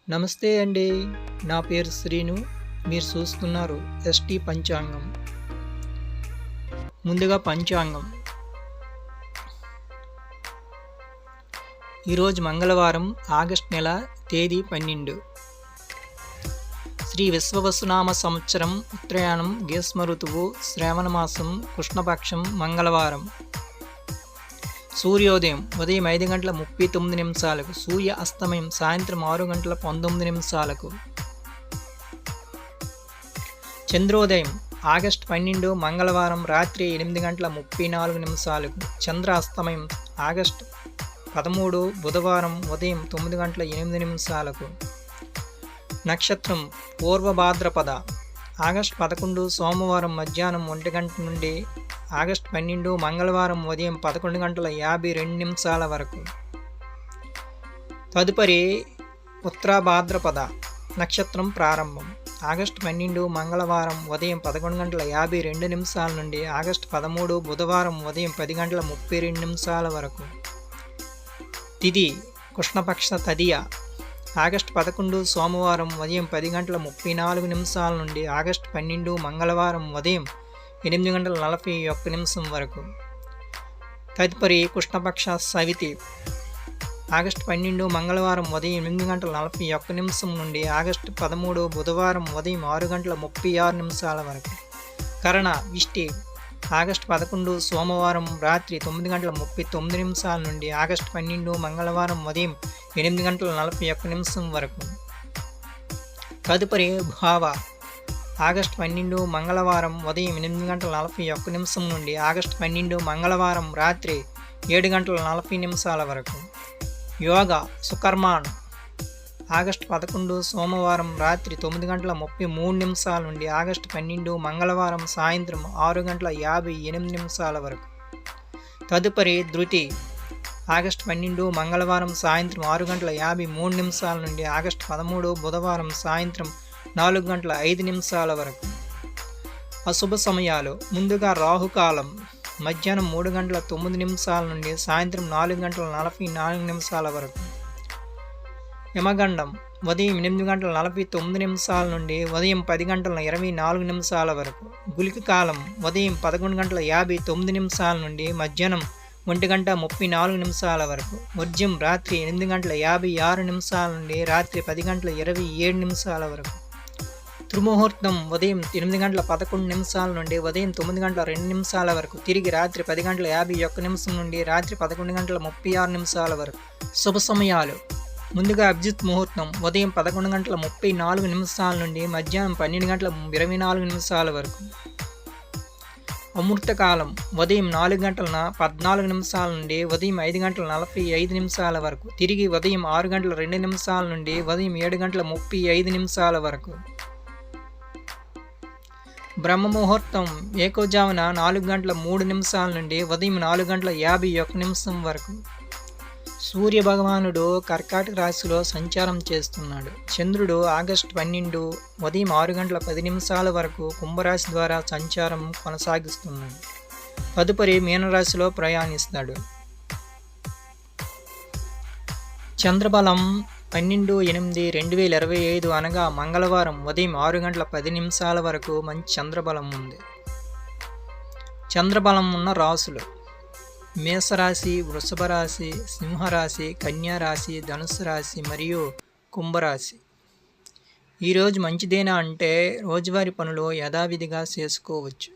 నమస్తే అండి. నా పేరు శ్రీను. మీరు చూస్తున్నారు ఎస్టీ పంచాంగం. ముందుగా పంచాంగం. ఈరోజు మంగళవారం, ఆగస్టు నెల, తేదీ 12. శ్రీ విశ్వవసునామ సంవత్సరం, ఉత్తరాయణం, గ్రీష్మ ఋతువు, శ్రావణ మాసం, కృష్ణపక్షం, మంగళవారం. సూర్యోదయం ఉదయం 5:39, సూర్య అస్తమయం సాయంత్రం 6:19. చంద్రోదయం ఆగస్టు 12 మంగళవారం రాత్రి 8:34. చంద్ర అస్తమయం ఆగస్టు 13 బుధవారం ఉదయం 9:08. నక్షత్రం పూర్వభాద్రపద. ఆగస్టు 11 సోమవారం మధ్యాహ్నం 1 నుండి ఆగస్టు 12 మంగళవారం ఉదయం 11:52 వరకు. తదుపరి ఉత్తరాభాద్రపద నక్షత్రం ప్రారంభం. ఆగస్టు 12 మంగళవారం ఉదయం 11:52 నుండి ఆగస్టు 13 బుధవారం ఉదయం 10:32 వరకు. తిథి కృష్ణపక్ష తదియ. ఆగస్టు 11 సోమవారం ఉదయం 10:34 నుండి ఆగస్టు 12 మంగళవారం ఉదయం 8:41 వరకు. తదుపరి కృష్ణపక్ష సవితి. ఆగస్టు 12 మంగళవారం ఉదయం 8:41 నుండి ఆగస్టు 13 బుధవారం ఉదయం 6:36 వరకు. కరణ విష్టి. ఆగస్టు 11 సోమవారం రాత్రి 9:39 నుండి ఆగస్టు 12 మంగళవారం ఉదయం 8:41 వరకు. తదుపరి భావ. ఆగస్టు 12 మంగళవారం ఉదయం 8:41 నుండి ఆగస్టు 12 మంగళవారం రాత్రి 7:40 వరకు. యోగ సుకర్మాన్. ఆగస్టు 11 సోమవారం రాత్రి 9:33 నుండి ఆగస్టు 12 మంగళవారం సాయంత్రం 6:58 వరకు. తదుపరి ధృతి. ఆగస్టు 12 మంగళవారం సాయంత్రం 6:53 నుండి ఆగస్టు 13 బుధవారం సాయంత్రం 4:05 వరకు. అశుభ సమయాలు. ముందుగా రాహుకాలం మధ్యాహ్నం 3:09 నుండి సాయంత్రం 4:44 వరకు. యమగండం ఉదయం 8:49 నుండి ఉదయం 10:24 వరకు. గుళిక కాలం ఉదయం 11:59 నుండి మధ్యాహ్నం 1:34 వరకు. వర్జ్యం రాత్రి 8:56 నుండి రాత్రి 10:27 వరకు. త్రిముహూర్తం ఉదయం 8:11 నుండి ఉదయం 9:02 వరకు. తిరిగి రాత్రి 10:51 నుండి రాత్రి 11:36 వరకు. శుభ సమయాలు. ముందుగా అభిజిత్ ముహూర్తం ఉదయం 11:34 నుండి మధ్యాహ్నం 12:24 వరకు. అమృతకాలం ఉదయం 4:14 నుండి ఉదయం 5:45 వరకు. తిరిగి ఉదయం 6:02 నుండి ఉదయం 7:35 వరకు. బ్రహ్మముహూర్తం ఏకోజామున 4:03 నుండి ఉదయం 4:51 వరకు. సూర్య భగవానుడు కర్కాటక రాశిలో సంచారం చేస్తున్నాడు. చంద్రుడు ఆగస్టు 12 ఉదయం 6:10 వరకు కుంభరాశి ద్వారా సంచారం కొనసాగిస్తున్నాడు. తదుపరి మీనరాశిలో ప్రయాణిస్తాడు. చంద్రబలం 12/8/2025 అనగా మంగళవారం ఉదయం 6:10 వరకు మంచి చంద్రబలం ఉంది. చంద్రబలం ఉన్న రాశులు: మేషరాశి, వృషభ రాశి, సింహరాశి, కన్యారాశి, ధనుస్సు రాశి మరియు కుంభరాశి. ఈరోజు మంచిదేనా అంటే రోజువారీ పనులు యథావిధిగా చేసుకోవచ్చు.